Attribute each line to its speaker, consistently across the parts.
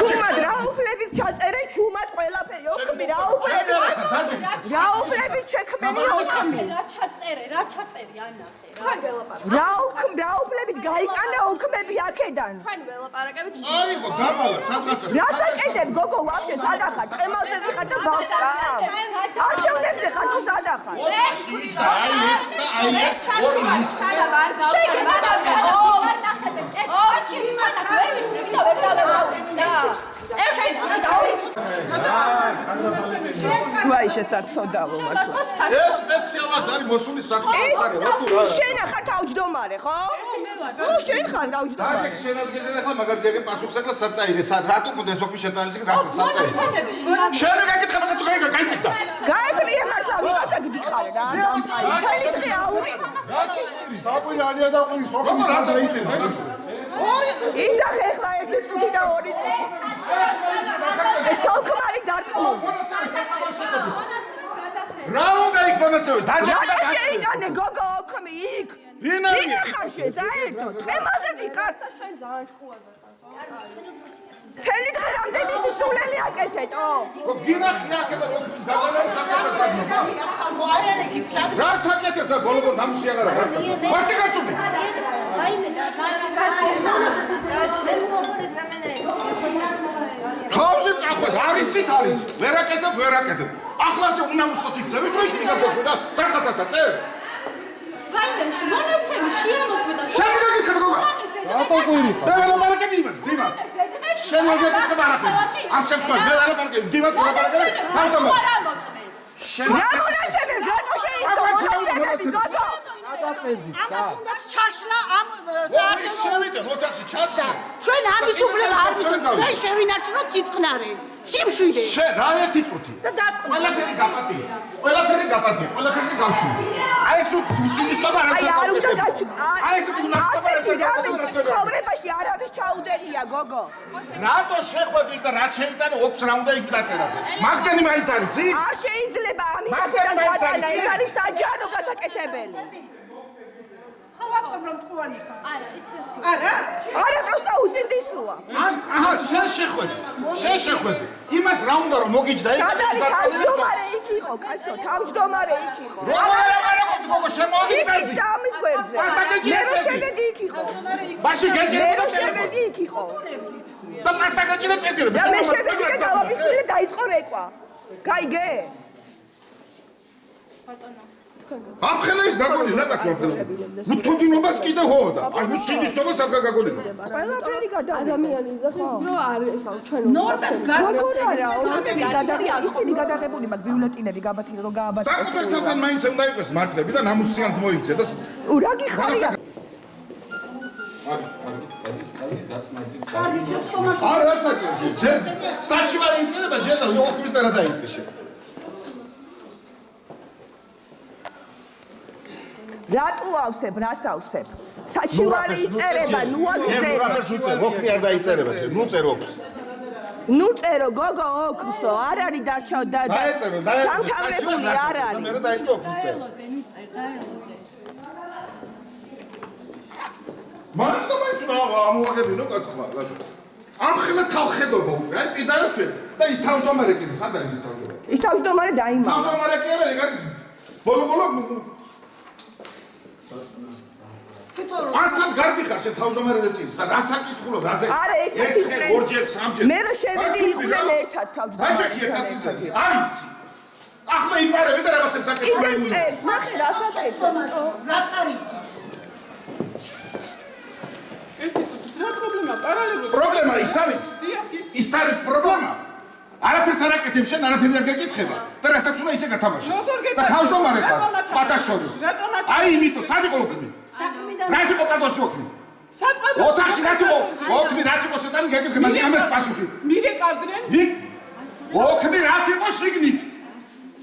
Speaker 1: შუმად რა უფლებით ჩაწერე შუმად ყველაფერი ოქმი რა უფლებით შექმენი ოქმი
Speaker 2: რა ჩაწერე ანახე
Speaker 1: რა უფლებით გაიყანა ოქმები აქედან
Speaker 2: თქვენ ველაპარაკებით
Speaker 3: აიღო დამალა სადღაც
Speaker 1: რასაკეთებ გოგო ვაფშე სადახარ ყემალზე ხარ და ბავშვი არჩევნებზე ხარ თუ სადახარ
Speaker 3: აი ეს ორი
Speaker 2: სადა ვარ
Speaker 1: ვაი შესაძლოდავო მართლა
Speaker 3: ეს სპეციალად არის მოსული საქმის არა
Speaker 1: შენ ხარ თავმჯდომარე ხო? შენ ხარ თავმჯდომარე
Speaker 3: და შენ ადგილზე ახლა მაგაზია გე პასუხს ახლა საწაირე რატო გუნდეს ოქმი შეტანილი რა საწაირე შენ რა გეკითხა მაგას თუ გაიწიკდა
Speaker 1: გაეთრიე მართლა ვიღაცა გდიხარ რა თელი დღე აური
Speaker 3: საკვირა ალია და ყვი სოქმი სანდა იწევა
Speaker 1: იძახე ახლა ერთი წუთი და ორი წუთი ეს სოქმარი დარტყმული
Speaker 3: რა უნდა იქ მონაცემის
Speaker 1: რა შეიტანე გოგო ოქმი იქ ვინ ხარ შენ საერთოდ თემაზე ვიყარ
Speaker 2: შენ ძალიან ჭკუაზე
Speaker 1: თელი დღე რამდენი სულელი აკეთეთო
Speaker 3: გინახი ახლა ოქმის გაგანებს რა საკეთებ და ბოლო ნამსი აღარა ვარჩი გაჭუდი თავზე წახვედ არისით არის ვერაკეთებ ახლასე უნამუსოთ იქცევით რომ იქ მიგაგოხდა და საკაცასა წერ
Speaker 2: ვაიმენში მონაცემი შეამოწმედა
Speaker 3: შენ გაგიქებ გოგო რატო ყვირი და ველაპარაკები იმას დიმას შენ მოგეკითხა არაფერი ამ შემთხვევაში მე ველაპარაკები დიმას ველაპარაკები
Speaker 2: საერთოდ არ ამოწმე
Speaker 3: შენ
Speaker 1: რა მონაცემი რატო შეიწო მონაცემები გოგო
Speaker 4: ამა თუნდაც ჩაშლა ამ საარჩევნო
Speaker 3: შევიდე მოთახში ჩასხა
Speaker 4: ჩვენ ამის უფლება არ ვიცით ჩვენ შევინარჩუნოთ სიწყნარე სიმშვიდე
Speaker 3: შენ რა ერთი წუთი
Speaker 4: და დაწყო
Speaker 3: ყველაფერი გაპატია ყველაფერზე გავჩვი აი ეს უსინისტობა რა
Speaker 1: აი არ უნდა გაჩვი
Speaker 3: აი ეს უსინისტობა რა
Speaker 1: ცხოვრებაში არავის ჩაუდენია გოგო
Speaker 3: რატო შეხვედი და რა შეიტანე ოქს რა უნდა იქ დაწერაზე მაგდენი მაინც არის ძი
Speaker 1: არ შეიძლება ამის აქედან გადანა ეს არის საჯარო გასაკეთებელი
Speaker 4: ხავატომ რომ თქვენი ხარ
Speaker 2: არა იცი ეს
Speaker 1: არა პროსტა უსინდისოა
Speaker 3: აჰა შენ შეხვედი იმას რა უნდა რომ მოგიჯდა იქ
Speaker 1: სადარი თავმჯდომარე იქ იყო კაცო თავმჯდომარე იქ იყო
Speaker 3: რა გოგო შემოიწევდი
Speaker 1: იქ და ამის გვერდზე მე რო შევედი იქ იყო
Speaker 3: ბაში
Speaker 1: მე
Speaker 3: გეჭირდა
Speaker 1: რო შევედი იქ იყო
Speaker 3: და პასტა გეჭირდა წერტილი
Speaker 1: და მე შევედი და გავაფიქრე და დაიწყო რეკვა გაიგე
Speaker 3: ამხელა ის გაგონი რა კაცო ამხელა უცოდინობას კიდე ჰოვდა ამ სინისტობას არ გაგონი
Speaker 1: ყველაფერი გადა ადამიანი
Speaker 2: რო არის ჩვენ
Speaker 4: ნორმებს
Speaker 1: გასაგებია ისინი გადაღებული მაგ ბიულეტინები გაბათი რო გააბათე
Speaker 3: საკუთარ თავთან მაინც უნდა იყოს მართლები და ნამუსიანთ მოიქცე და
Speaker 1: რა გიხარია
Speaker 3: არა საჭიროა ჯერ საჩივარი იწება ჯერ და ოქრის და რა დაიწყე შე
Speaker 1: რატო ავსებ რას ავსებ საჩივარი იწერება ნუ აგძერა
Speaker 3: ოქრი არ დაიწერება ჯერ ნუ წერ ოქს
Speaker 1: ნუ წერო გოგო ოქრსო არ არის დარჩა და
Speaker 3: დაეწერო
Speaker 1: დამთავრებული არ არის
Speaker 3: მე რა დაიწყო ოქს წერ
Speaker 2: მიწერ დაელოდე
Speaker 3: მაინც ამოაღებინო კაცმა ამხელა თავხედობა უკვე აი პირდაპირ და ის თავმჯდომარე კიდე სად არის ის თავმჯდომარე
Speaker 1: ის თავმჯდომარე დაიმალა
Speaker 3: თავმჯდომარე კი არა ეგ არის ბოლო ასად გარბი ხარ შენ თავმჯდომარეზე წინ რა საკითხულობ რაზე
Speaker 1: არა
Speaker 3: ერთხელ ორჯერ სამჯერ
Speaker 1: მე რო შევედი იყვნენ ერთად თავმჯდომარე
Speaker 3: დაჭი ერთად არიცი ახლა იპარები და რაღაცებს დაკეთება იმული
Speaker 1: ნახე რა საკეთო
Speaker 4: რაც არიცი
Speaker 3: პრობლემა ის არის პრობლემა არაფერს არ აკეთებ შენ არაფერი არ გეკითხება და რასაც უნდა ისე გათამაშე და თავმჯდომარე ხარ პატაშორის აი იმიტომ სად იყო ოქმი რა იყო პატოჩი ოქმი ოთახში რა იყო ოქმი რა იყო შეტანი გეკითხე მაგრამ ამერს პასუხი
Speaker 4: მირეკავდნენ
Speaker 3: ოქმი რა იყო შიგნით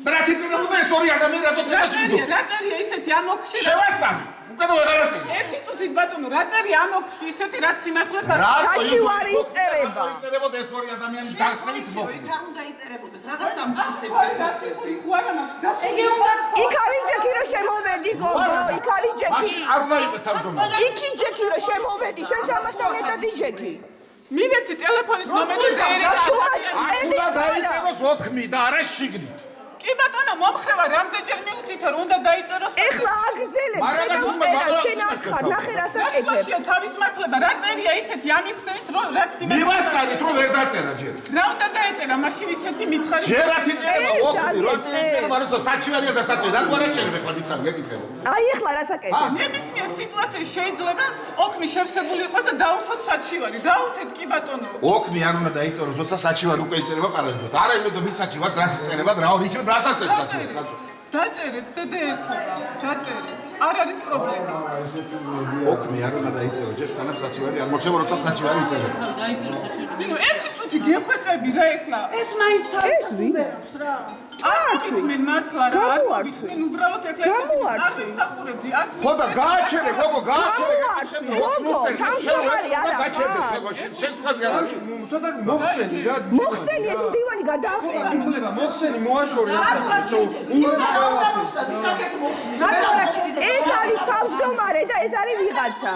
Speaker 3: და რა თეწებოდა ეს ორი ადამიანი რატო წედა შიგნით
Speaker 4: რა წერია ისეთი ამ ოქში
Speaker 3: შევასწავლე უკან ვეღარացე.
Speaker 5: ერთი წუთით ბატონო, რა წერი ამ ოქში ისეთი რაც სიმართლეს
Speaker 1: საჩივარი იწერება.
Speaker 3: იწერებოდა ეს ორი ადამიანი დასწრებით მოხდა.
Speaker 5: იქ არ უნდა იწერებოდეს, რაღაცამ გასწრებით. ხუარა მაქვს გასწრებით. ეგ უნდა
Speaker 1: იქ არის ჯექი რომ შემოვედი გოგო, იქ არის ჯექი.
Speaker 3: არ უნდა იყოს თავმჯდომარე.
Speaker 1: იქი ჯექი რომ შემოვედი, შენც ამასთან მეტად იჯექი.
Speaker 5: მივეცი ტელეფონის ნომერი და
Speaker 3: უნდა დაიწეროს ოქმი და არა შიგნით.
Speaker 5: კი ბატონო, მომხრევა რამდენჯერ მიუწითო რომ უნდა დაიწეროს.
Speaker 1: ეხლა აგძელებ, შენ არ ხარ, ნახე რას აკეთებ.
Speaker 5: გასვლაშია თავის მართლება, რა წერია ისეთი ამიხსენით რომ რაც სიმართლე.
Speaker 3: მივასწავლეთ რომ ვერ დაწერა ჯერ.
Speaker 5: რა უნდა დაეწერა მაშინ ისეთი მითხარი.
Speaker 3: ჯერ ათი წერება ოქმი, რო წერება, რომ საჩივარია და საჭე, რა გვარ ეჭერებ ახლა მითხარი, გეკითხება.
Speaker 1: აი ეხლა რას აკეთებ.
Speaker 5: ნებისმიერ სიტუაციაში შეიძლება ოქმი შევსებული იყოს და დაურთოთ საჩივარი. დაურთეთ კი ბატონო.
Speaker 3: ოქმი არ უნდა დაიწეროს, როცა საჩივარი უკვე იწერება პარალელურად. არა იმედო მის საჩივარს რას იწერება და რა იქნება რასაც ეს საჩივარი.
Speaker 5: დაწერეთ დედა ერთობა. დაწერეთ. არ არის პრობლემა.
Speaker 3: ოქმი არ უნდა დაიწეროს, ჯერ სანამ საჩივარი არ მოჩება, როცა საჩივარი იწერება.
Speaker 5: ნუ ერთი წუთი გეხვეწები რა ეხლა.
Speaker 4: ეს მაინც თავის უბრალოდ რა.
Speaker 5: არჩმენ მართლა რა. არჩმენ უბრალოდ ეხლა ესეთი აღიმსახურებდი. არც
Speaker 3: ხო და გააჩერე, გოგო, გააჩერე. შენს პასი არ არის.
Speaker 6: ცოტა მოხსენი რა.
Speaker 1: მოხსენი ეს მდივანი გადაახვეწე.
Speaker 6: იგულება მოხსენი მოაშორე
Speaker 1: ეს არის თავმჯდომარე და ეს არის ვიღაცა.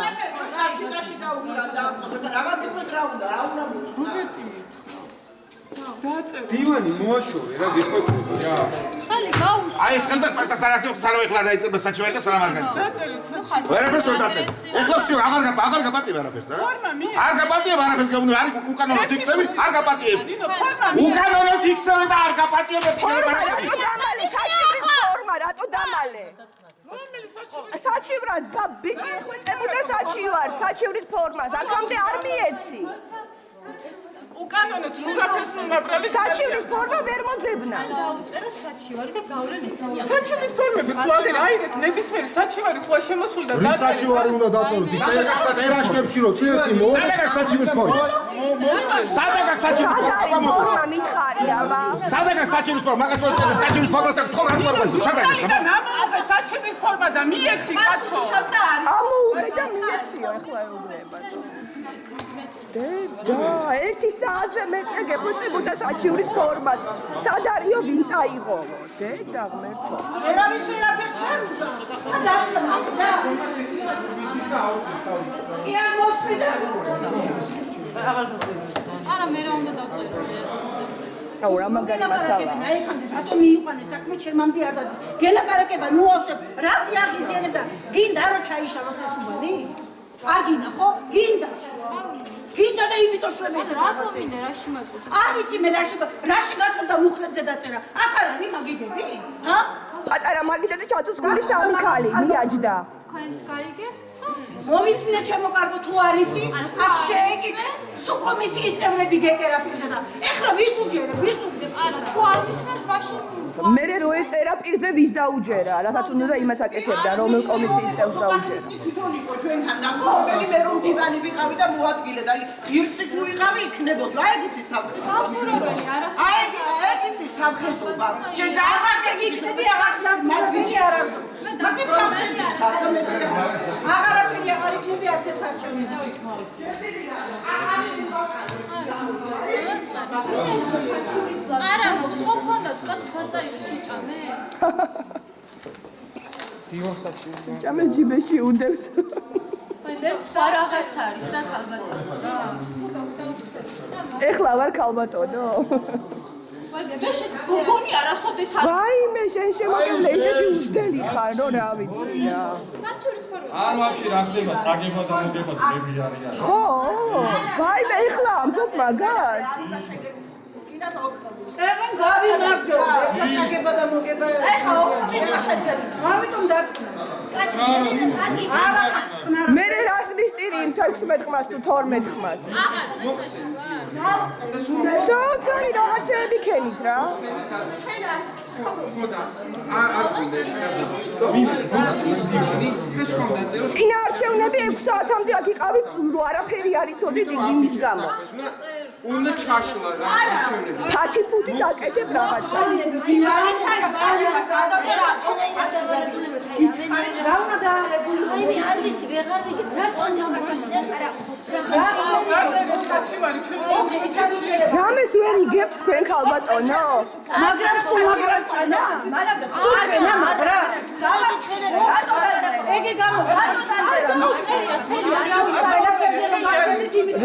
Speaker 6: დივანი მოაშორე რა გიხვეწები რა.
Speaker 3: აი ეს ხელდა პასას არ აკეთებს, სანამ ეხლა დაიწერება საჩივარი და სანამ არ გაიწერება.
Speaker 5: დაწერეთ.
Speaker 3: ვერაფერს ვერ დაწერე. ეხლა всё, აღარ გაპატიებ არაფერს რა. არ გაპატიებ არაფერს, გეუბნები, არის უკანონოდ იქცევი, არ გაპატიებ. უკანონოდ იქცევი და არ გაპატიებ.
Speaker 1: რატო დამალე საჩივრის ფორმა, რატო დამალე? საჩივრად ბიჭი ეხვეწებოდა საჩივარს, საჩივრის ფორმას, აქამდე არ მიეცი.
Speaker 5: უკანონოდ რაფერს უმაბრალი
Speaker 1: საჩივრის ფორმა ვერ მოძებნა.
Speaker 2: დაუწეროთ საჩივარი და გავლენ ეს.
Speaker 5: საჩივრის ფორმები ხვალე აიღეთ ნებისმიერი საჩივარი ხვალ შემოსული და დაწერეთ.
Speaker 6: საჩივარი უნდა დაწოროთ. ტერაშკებში რო წიეთი მო.
Speaker 3: სადაგარ საჩივრის ფორმა? სადაგარ საჩივრის ფორმა?
Speaker 1: ფორმა მიხარი აბა.
Speaker 3: სადაგარ საჩივრის ფორმა? მაგას მოსწავლე საჩივრის ფორმას აქ თქო რა გვარბაზო. სადაგარ?
Speaker 5: და ნამოყე საჩივრის ფორმა და მიეცი კაცო.
Speaker 1: ამოუღე და მიეციო ეხლა ეუბნება. დედა, ერთი საათზე მეტყე გეხვეწებოდა საჩივრის ფორმას. სად არისო, ვინ წაიღო? დედა ღმერთო.
Speaker 4: ერავის ვერაფერს ვერ უზა. დასწრებს რა. კი არ მოსპიდა.
Speaker 7: არა მე რა უნდა დავწერო.
Speaker 1: აუ რა მაგარი მასალაა.
Speaker 4: აი ხანდა რატომ მიიყვანე საქმე ჩემამდე არ დადის. გელაპარაკება ნუ ავსებ. რას იაღიზიანებ და გინდა რომ ჩაიშალოს ეს უბანი? არ გინდა ხო? გინდა. გინდა და იმიტომ შრომე ეს
Speaker 2: რატომ მინე რაში მაწყობს?
Speaker 4: არ ვიცი მე რაში გაწყობდა მუხლებზე დაწერა. აქ არ არის მაგიდები? ჰა?
Speaker 1: პატარა მაგიდები ჩაწუწული სამი ქალი მიაჯდა.
Speaker 2: თქვენც გაიგებთ და
Speaker 4: მომისმინე ჩემო კარგო თუ არ იცი? აქ შეეკითხე სულ კომისიის წევრები გეკერაფირზე და ეხლა ვის უჯერებ?
Speaker 2: არა თუ არ ვისმენთ მაშინ
Speaker 1: მე რო ეწერა პირზე ვის დაუჯერა, რასაც უნდა იმას აკეთებდა, რომელ კომისიის წევრს დაუჯერა.
Speaker 5: თვითონ იყო ჩვენთან ნახობელი მე რომ დივანი ვიყავი და მოადგილე და ღირსი თუ ვიყავი იქნებოდი. აი ეგ იცის თავხედობა. აი ეგ იცის თავხედობა. შენ
Speaker 4: გიქნები აღარ მაგდილი არ აქვს.
Speaker 5: მაგრამ თავხედობა.
Speaker 4: აღარაფერი აღარ იქნები არც ერთ არჩევანი.
Speaker 2: არა მოხს ხო ქონდათ კაცო საწაირო შეჭამეს?
Speaker 1: ჭამეს ჯიბეში უნდევს.
Speaker 2: ეს სხვა რაღაც არის რა ხალბატონო რა.
Speaker 1: ეხლა ვარ ქალბატონო.
Speaker 2: და შენ გოგონი არასოდეს არ
Speaker 1: ვაიმე შენ შემოგვიდე ისეთი უჯდელი ხარ, რომ რა ვიცი რა.
Speaker 2: საჩივრის ფორმა.
Speaker 6: არ ვაფშე რა ხდება, წაგება და მოგება ძმები არიან.
Speaker 1: ხო? ვაიმე ეხლა ამბობ მაგას.
Speaker 4: ეგენ გავიმარჯო. ეხლა წაგება და მოგება.
Speaker 2: ეხლა ოქროთი შედგები.
Speaker 4: ამიტომ დაწყნა.
Speaker 1: მე რას მისტირი იმ 16 ხმას თუ 12 ხმას? შოუცარი რაღაცეები ქენით რა. წინა არჩევნები 6 საათამდე აქ იყავით, რომ არაფერი არ იცოდით იმის გამო.
Speaker 8: უნდა ჩაშლა რა ჩვენები.
Speaker 1: ფათიფუთი დაკეთებ რაღაცა.
Speaker 4: რა უნდა დაარეგულირებო?
Speaker 9: არ ვიცი, ვეღარ ვიგებ. რა კონდიო
Speaker 1: რამეს ვერ იგებთ თქვენ ქალბატონო?
Speaker 4: მაგრამ სულ აგრაცანა? სულ ჩვენა მაგრამ? ეგე გამო,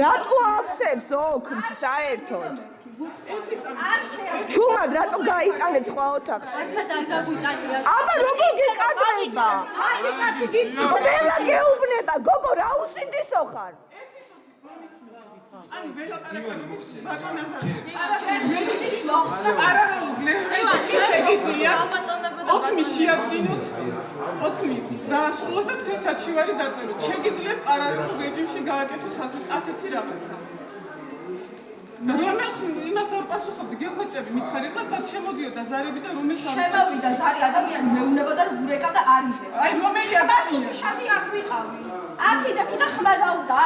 Speaker 1: რატო ავსებს ოქმს საერთოდ? ჩუმად რატო გაიტანეთ სხვა ოთახში? აბა როგორ გეკადრება? ყველა გეუბნება, გოგო რა უსინდისო ხარ?
Speaker 8: ოქმი შეადგინოთ, ოქმი დაასრულოთ და თქვენ საჩივარი დაწეროთ. შეგიძლიათ პარალელურ რეჟიმში გააკეთოთ ასეთი რაღაცა. რომელ იმას არ პასუხობდი, გეხვეწები, მითხარით და სად შემოდიოდა ზარები და რომელ
Speaker 2: შემოვიდა ზარი ადამიანი მეუნება და ვურეკა და არიხებს.
Speaker 8: აი რომელი ადამიანი?
Speaker 2: შამი აქ ვიყავი. აქ და ხმა დაუდა.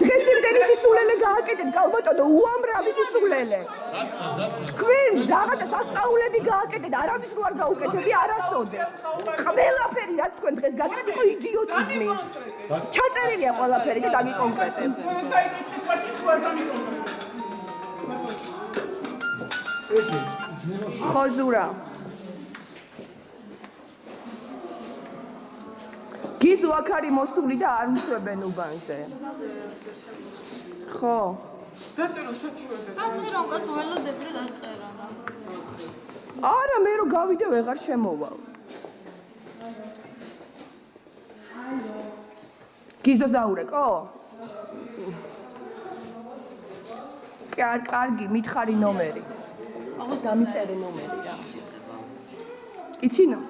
Speaker 1: დღეს იმდენი სისულელე გააკეთეთ ქალბატონო, უამრავი სისულელე. თქვენ რაღაცა სასწაულები გააკეთეთ, არავის რო არ გაუკეთებდი არასოდეს. ყველაფერი რა თქვენ დღეს გაკეთეთ, იყო იდიოტიზმი. ჩაწერილია ყველაფერი და დაგიკონკრეტეთ. ხოზურა გიზო აქ არის მოსული და არ მშვებენ უბანზე. ხო.
Speaker 8: დაწერო საჩივარი.
Speaker 2: დაწერო, კაც ველოდებრი დაწერა.
Speaker 1: არა, მე რო გავიდე ვეღარ შემოვალ. გიზოს დაურეკო? კარგი, მითხარი ნომერი. აღო დამიწერე ნომერი რა. იცინო?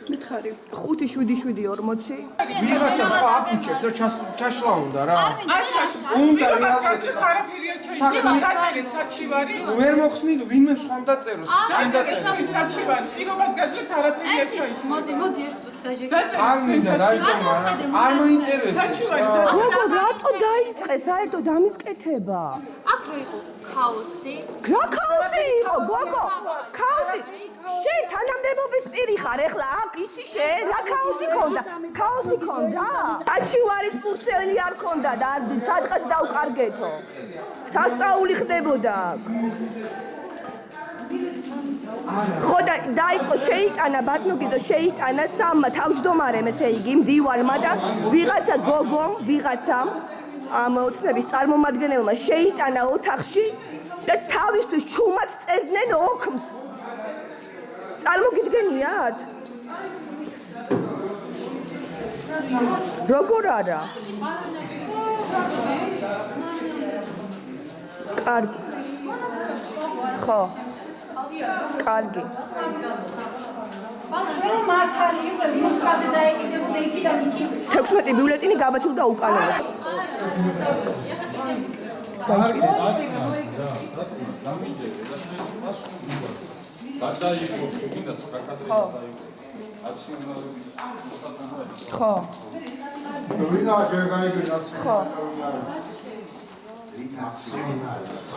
Speaker 1: მითხარი 57740.
Speaker 8: ვიღაცა სხვა აკუჩებს და ჩაშლა უნდა რა. არ ჩაშლა. უნდა რა. არაფერი არ ჩაიწერა. დაწერეთ საჩივარი. ვერ მოხსნით ვინმე სხვა დაწეროს. თქვენ დაწერეთ საჩივარი. პირობას გაძლევთ არაფერი არ ჩაიწერა.
Speaker 2: მოდი ერთ წუთი დაჟეგე.
Speaker 8: არ მინდა დაჟდომა. არ მოინტერესებს.
Speaker 1: გოგო რატო დაიწყე საერთოდ ამის კეთება?
Speaker 2: აქ რო იყო ქაოსი.
Speaker 1: რა ქაოსი იყო გოგო? ქაოსი. შენ თანამდებობის პირი ხარ ეხლა აქ იცი შენ რა ქაოსი ქონდა? ქაოსი ქონდა? აჩივარის პურცელი არ ქონდა და სადღაც დავკარგეთო. სასწაული ხდებოდა აქ. ხო და დაიწყო შეიტანა ბატონო შეიტანა სამმა თავმჯდომარემ ესე იგი მდივალმა და ვიღაცა გოგომ ვიღაცამ ამ ოცნების წარმომადგენელმა შეიტანა ოთახში და თავისთვის ჩუმად წერდნენ ოქმს. წარმოგიდგენიათ? როგორ არა? კარგი. ხო. კარგი.
Speaker 4: რომ მართალი იყო იმაზე დაეკიდებოდა იქიდან იქიდან
Speaker 1: 16 ბიულეტინი გაბათილდა უკანონოდ. ხო.
Speaker 6: ვინა შეგაიგე
Speaker 1: ხო.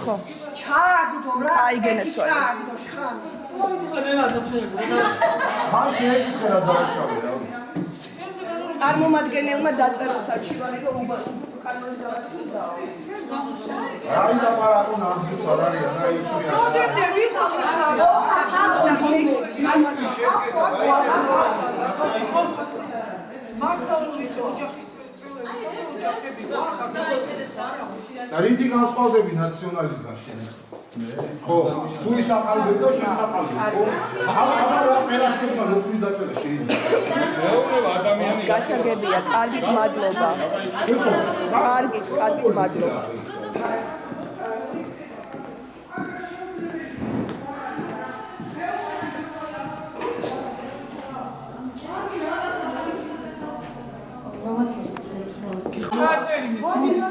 Speaker 1: ხო.
Speaker 4: ჩააგდო რა.
Speaker 1: აიგენეთ სვალი.
Speaker 4: ჩააგდო შხან.
Speaker 6: არ შეეკითხა რა დააშავე რა.
Speaker 1: წარმომადგენელმა დაწერა საჩივარი და უკანონოდ დაასრულა.
Speaker 6: აი და პარაკონ არციც არ არის და ისურია.
Speaker 4: მოდები ვიყავ
Speaker 6: რითი განსხვავდები ნაციონალიზმთან შენ? ხო, თუ ისაყალბებ და შენ საყალბებ, ხო? ახლა რა პერასკება ლოქვის დაწერა შეიძლება.
Speaker 8: ადამიანი
Speaker 1: გასაგებია, კარგით მადლობა. კარგით მადლობა.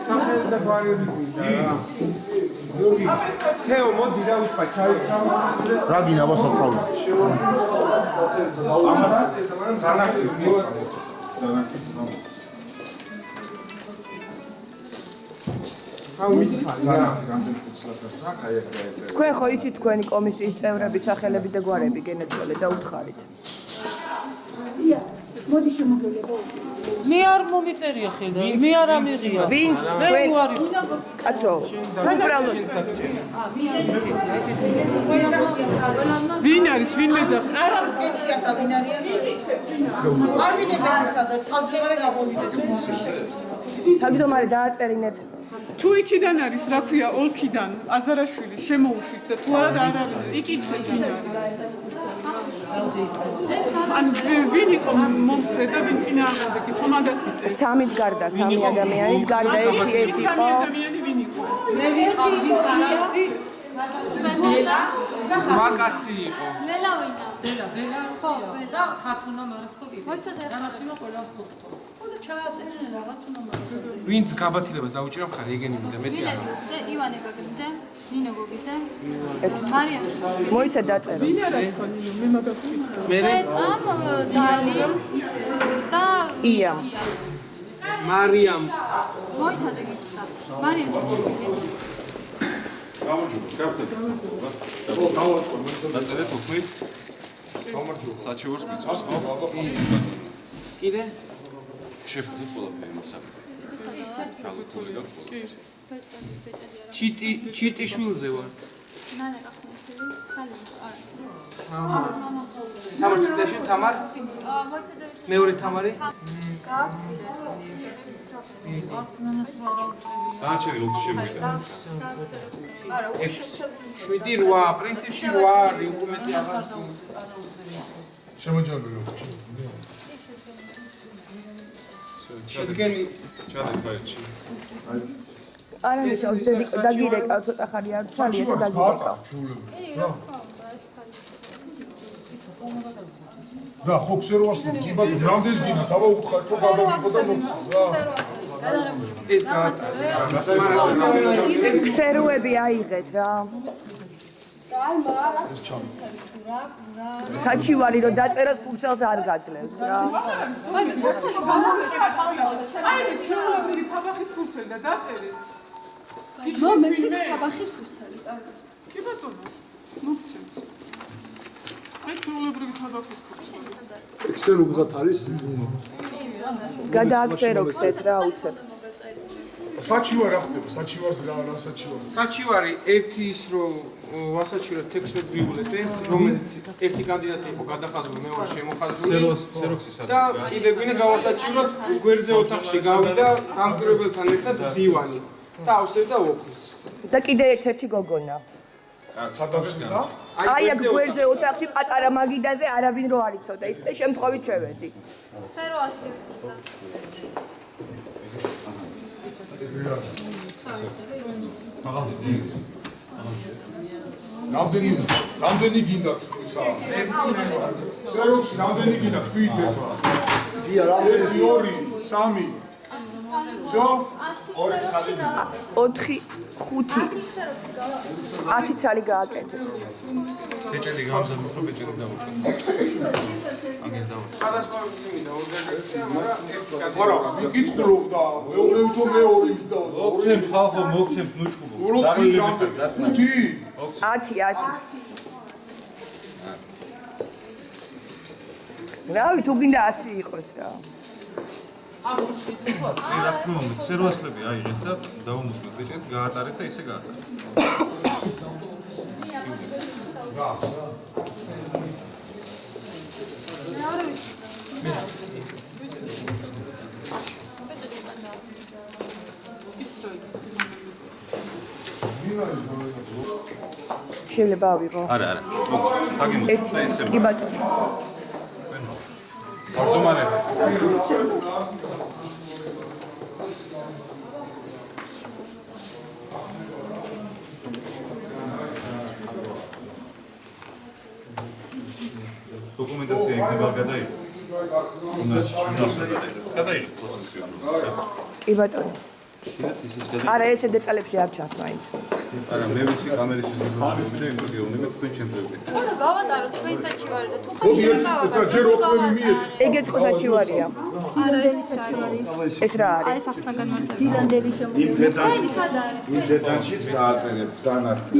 Speaker 8: სახელი და გვარები გვინდა რა. თეო მოდი რა ვიტყვა ჩაიჭრა.
Speaker 6: რა გინდა მოსაწავლე?
Speaker 8: ამას განაკვეთი მივაწევ.
Speaker 1: თქვენ ხო იცით თქვენი კომისიის წევრების სახელები და გვარები გენეცვალე და უთხარით.
Speaker 4: მოდი შემოგელებო.
Speaker 7: მე არ მომიწერია ხელდა. მე არ ამიღია.
Speaker 1: ვინც
Speaker 7: მე უარი.
Speaker 1: კაცო, უბრალოდ
Speaker 5: ვინ არის, ვინ მეძახს? არა მწეთია და ვინ არიანი? არ ვიდებენ სადაც თავმჯდომარე გამოიწვიეს.
Speaker 1: თავმჯდომარე დააწერინეთ.
Speaker 5: თუ იქიდან არის, რა ქვია, ოლქიდან აზარაშვილი შემოუშვით და თუ არა და არავინ იკითხეთ ვინ არის. ან ვინ იყო მომხრე და ვინ წინააღმდეგი ხომ მაგას იწეს?
Speaker 1: სამის გარდა, სამი ადამიანის გარდა ერთი ეს
Speaker 5: სამი
Speaker 1: იყო.
Speaker 5: ადამიანი ვინ იყო?
Speaker 7: მე ვიყავ ვინც არადი. სვენელა და
Speaker 8: მაკაცი იყო.
Speaker 7: ლელა ვინა? ლელა ხო და ხათუნა მარასხოგი. მოიცადე განახშიმა ყველა ხოსტო.
Speaker 4: და ჩააწერენ რაღაც უნდა მაგასო.
Speaker 8: ვინც გაბათილებას დაუჭირა მხარი ეგენი მინდა მეტი არა.
Speaker 7: ვილედი, ივანე გოგიძე, ნინო გოგიძე, მარიამ ჭიჭიშვილი.
Speaker 1: მოიცა დაწერო.
Speaker 5: ვინ არა თქვა ნინო? მე მაგას ვიტყვი.
Speaker 7: სვეტამ დალი და
Speaker 1: ია.
Speaker 8: მარიამ.
Speaker 7: მოიცადე გითხრა. მარიამ ჭიჭიშვილი.
Speaker 10: დაწერეთ უქმი? საჩივარს მიწევს, ხო?
Speaker 8: კიდე?
Speaker 10: შეფუთით ყველაფერი მასალა. ქალთული და ყველა.
Speaker 8: ჩიტიშვილზე ვარ.
Speaker 7: ნანა გახსნილი, თალე არა.
Speaker 8: თამარ ჩიტეში, თამარ?
Speaker 7: მოიცადე
Speaker 8: მეორე თამარი?
Speaker 7: გააქვთ კიდე ეს.
Speaker 10: დაარჩენი ლოქი შემიგდა.
Speaker 7: არა,
Speaker 8: 7-8, პრინციპში 8, უკუმეტი აღარ
Speaker 6: შემოჯობი ლოქი.
Speaker 8: შედგენი
Speaker 10: ჩადე ფაილში.
Speaker 1: არა მისავს დაგირეკავ ცოტა ხანი არ ცალია და დაგირეკავ.
Speaker 6: რა ხო ქსერვას წიბა რამდენს გინდა თავა უთხარ თუ გადაგიყო და მოცი რა.
Speaker 8: ეს
Speaker 1: ქსეროები აიღეთ რა. საჩივარი რომ დაწერას ფურცელს არ გაძლევს რა.
Speaker 5: აი ჩვეულებრივი თაბახის ფურცელი და დაწერეთ.
Speaker 2: მომეცით თაბახის ფურცელი.
Speaker 5: კი ბატონო. მოგცემთ. აი ჩვეულებრივი თაბახის ფურცელი.
Speaker 6: ქსეროგზათ არის
Speaker 1: გადააქცერო ქსეთ რა უცებ.
Speaker 6: საჩივარ რა ხდება? საჩივარს რა საჩივარ?
Speaker 8: საჩივარი ერთი ის რომ ვასაჩივრად ტექსტად ვიულეთ ეს რომელიც ერთი კანდიდატი იყო გადახაზული მეორე შემოხაზული
Speaker 10: სეროქსის
Speaker 8: და კიდე გვინდა გავასაჩივროთ გვერდზე ოთახში გავიდა დამკვირვებელთან ერთად დივანი და ავსებდა ოქროს
Speaker 1: და კიდე ერთ-ერთი გოგონა.
Speaker 6: სადავსა?
Speaker 1: აი აქ გვერდზე ოთახში პატარა მაგიდაზე არავინ რო არ იცოდა ის და შემთხვევით შევედი.
Speaker 7: სერო ასლი.
Speaker 6: რამდენი გინდა ისა? სეროქსი რამდენი გინდა თქვით ახლა? დია რამდენი? 2, 3. всё? 2 ცალი.
Speaker 1: 4, 5. 10 ცალი გააკეთე.
Speaker 10: ბეჭედი გამზადო ხო ბეჭედი დავუშვი. აგერ დავუშვი.
Speaker 8: სხვადასხვა ფილმი და ორგანიზაცია
Speaker 6: არა, მიკითხულობდა, მეორე უთო მეორე მიდაო.
Speaker 10: მოგცემთ ხალხო, მოგცემთ ნუჩხუბო.
Speaker 6: დაღილებები დაწნა.
Speaker 1: 10. რავი თუ გინდა 100 იყოს რა.
Speaker 10: რა თქმა უნდა, ქსერვასლები აიღეთ და დაუმოწმეთ ბეჭედი, გაატარეთ და ისე გაატარეთ.
Speaker 1: შეიძლება ავიღო.
Speaker 10: არა, მოგცემთ. დაგემოწმეთ და ისე.
Speaker 1: კი ბატონო.
Speaker 10: მარტომარე. დოკუმენტაცია იქნება გადაიღო. უნდა შევასრულოთ. გადაიღო პროცესი.
Speaker 1: კი ბატონო. არა, ესე დეტალებში არ ჩანს მაინც.
Speaker 10: არა, მე ვიცი კამერის სისტემები და იმ რეგიონები თქვენ შემდგებით.
Speaker 2: ხო და გავატარო თქვენ საჩივარი და თუ ხარ შეგავატარო.
Speaker 1: ეგეც ხო საჩივარია.
Speaker 2: არა ეს საჩივარი.
Speaker 1: ეს რა არის?
Speaker 2: აი სახსნა განმარტება.
Speaker 4: დილანდელი შემოგვიყვება.
Speaker 2: თქვენი სად არის?
Speaker 6: იმ დედანშიც დააწერებ დანარჩი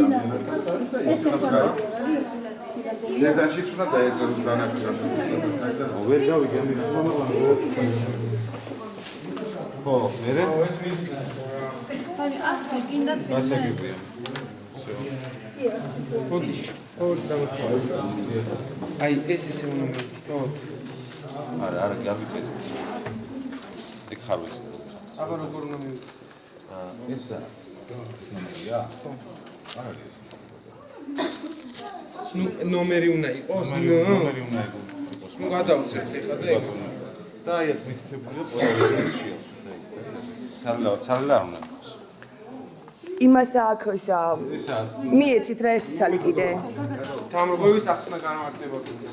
Speaker 6: დედანშიც უნდა დაეწეროს დანარჩი
Speaker 10: ვერ გავიგე ამის ხო, მერე?
Speaker 2: აი ასე გინდა თქვენ.
Speaker 10: ასე გიყია.
Speaker 8: აი ეს ესე უნდა მოვიდოთ.
Speaker 10: არა, გავიწერეთ. ეგ ხარვის.
Speaker 8: აბა როგორ უნდა მივიდოთ?
Speaker 10: ესა. ნომერია. არა.
Speaker 8: ნომერი უნდა იყოს.
Speaker 10: ნომერი უნდა იყოს.
Speaker 8: ნუ გადავწერთ ეხლა და ეგ.
Speaker 10: და აი ეს მითითებულია ყველა შეავს. ცალ არ უნდა იყოს.
Speaker 1: იმას აქ ისა მიეცით რა ერთი ცალი კიდე.
Speaker 8: თამრობების ახსნა განმარტება გინდა.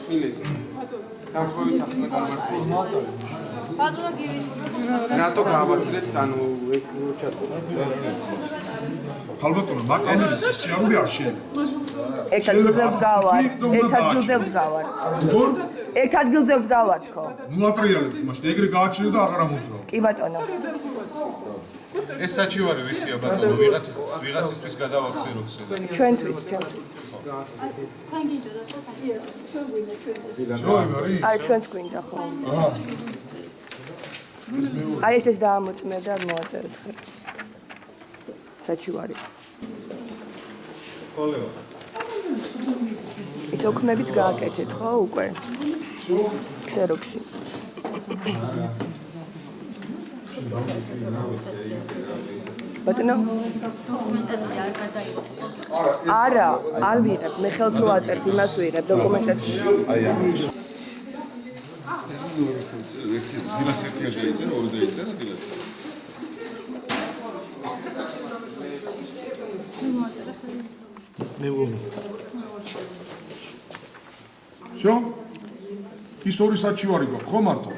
Speaker 8: მილეთი. თამრობების ახსნა განმარტება.
Speaker 2: ბატონო გივით.
Speaker 8: რატო გავაკეთეთ ანუ ეგ ჩატო.
Speaker 6: ალბათო მაგალითად სიამოვნე არ შეიძლება
Speaker 1: ერთ ადგილზე ვდგავარ ერთ ადგილზე ვდგავარ თქო
Speaker 6: მოატრიალებთ მაშინ ეგრე გააჩინე და აღარ ამოძრავ
Speaker 1: კი ბატონო
Speaker 10: ეს საჩივარი ვისია ბატონო ვიღაცისთვის გადავაქცერო ხსედა
Speaker 1: ჩვენთვის აი ჩვენს გვინდა ხო აი ეს დაამოწმე და მოაწერეთ ხე საჩივარი
Speaker 10: ხოლეო
Speaker 1: ის ოქმებიც გააკეთეთ ხო უკვე ქსეროქსი ბატონო
Speaker 9: დოკუმენტაცია არ გადაიღო
Speaker 1: არა არ ვიღებ მე ხელს ვაწერს იმას ვიღებ დოკუმენტაცია
Speaker 6: აი ამის
Speaker 10: დილას ერთი არ დაიწერა ორი დაიწერა დილას
Speaker 6: всё ის ორი საჩივარი გვაქვს ხო მარტო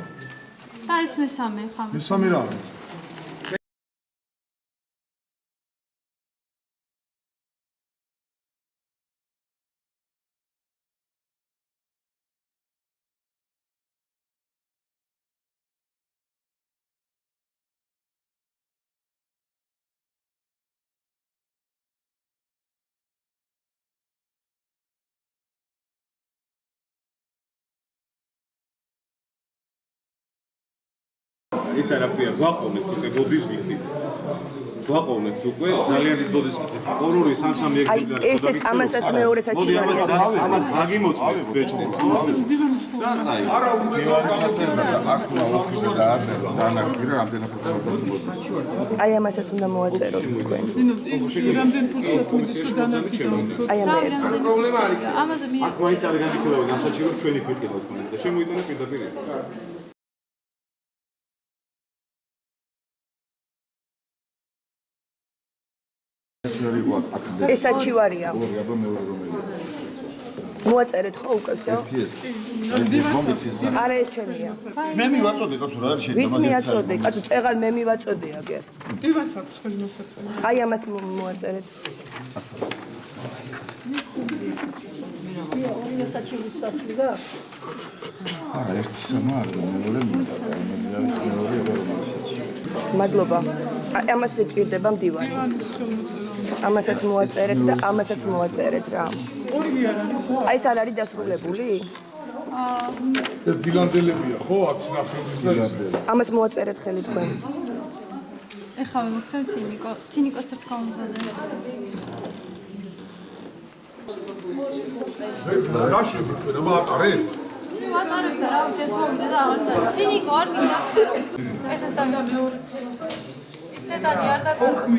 Speaker 2: და ეს მესამე ხომ
Speaker 6: მესამე რა არის
Speaker 10: ის არაფერია გვაყოვნებთ უკვე ბოდის ვიხდით გვაყოვნებთ უკვე ძალიან დიდ ბოდის ვიხდით ორ-ორი სამ-სამი ეგზემპლარი
Speaker 1: ესეც ამასაც მეორე საჩივარია
Speaker 10: ამას დაგიმოწმეთ ბეჭდით და წაი
Speaker 6: არა უნდა გავაცეს და აქ უნდა ოფისზე დააწერო დანარჩი რა რამდენი ფულს დაწმოთ
Speaker 1: აი ამასაც უნდა მოაწეროთ თქვენ
Speaker 7: რამდენი ფულს თუნდაც დანარჩი
Speaker 1: აი ამას
Speaker 8: პრობლემა არის
Speaker 2: ამაზე მე
Speaker 10: აქ მაინც არ განიხილავენ ამ საჩივარს ჩვენი ფირკით თქვენს და შემოიტანე პირდაპირ
Speaker 1: ეს საჩივარია
Speaker 6: ორი აბა მეორე რომელია
Speaker 1: მოაწერეთ ხო უკვე всё არა ეს ჩემია
Speaker 6: მე მივაწოდე კაცო რა არის
Speaker 1: ვის
Speaker 6: შეიძლება
Speaker 1: მიაწოდე კაცო წეღან მე მივაწოდე აგერ
Speaker 7: დივას აქვს ხელმოსაწვევი
Speaker 1: აი ამას მოაწერეთ
Speaker 4: ორივე საჩივის სასლი და
Speaker 6: არა ერთი სამაა მეორე მინდა მეორე
Speaker 1: მადლობა აი ამას ეჭირდება მდივანი ამასაც მოაწერეთ და ამასაც მოაწერეთ რა აი ეს არ არის დასრულებული
Speaker 6: ეს დილანდელებია ხო 10 ნაფრის
Speaker 1: ამას მოაწერეთ ხელი თქვენ
Speaker 2: ეხლა მოგცემ თინიკოსაც გამომზადე
Speaker 6: რაშები თქვენ აბა ატარებთ
Speaker 2: ვატარებ და რა ვიცი ეს მოვიდა და აღარ წავა თინიკო არ გინდა ხსერო ესეც დამიწყე ის დედანი არ დაგო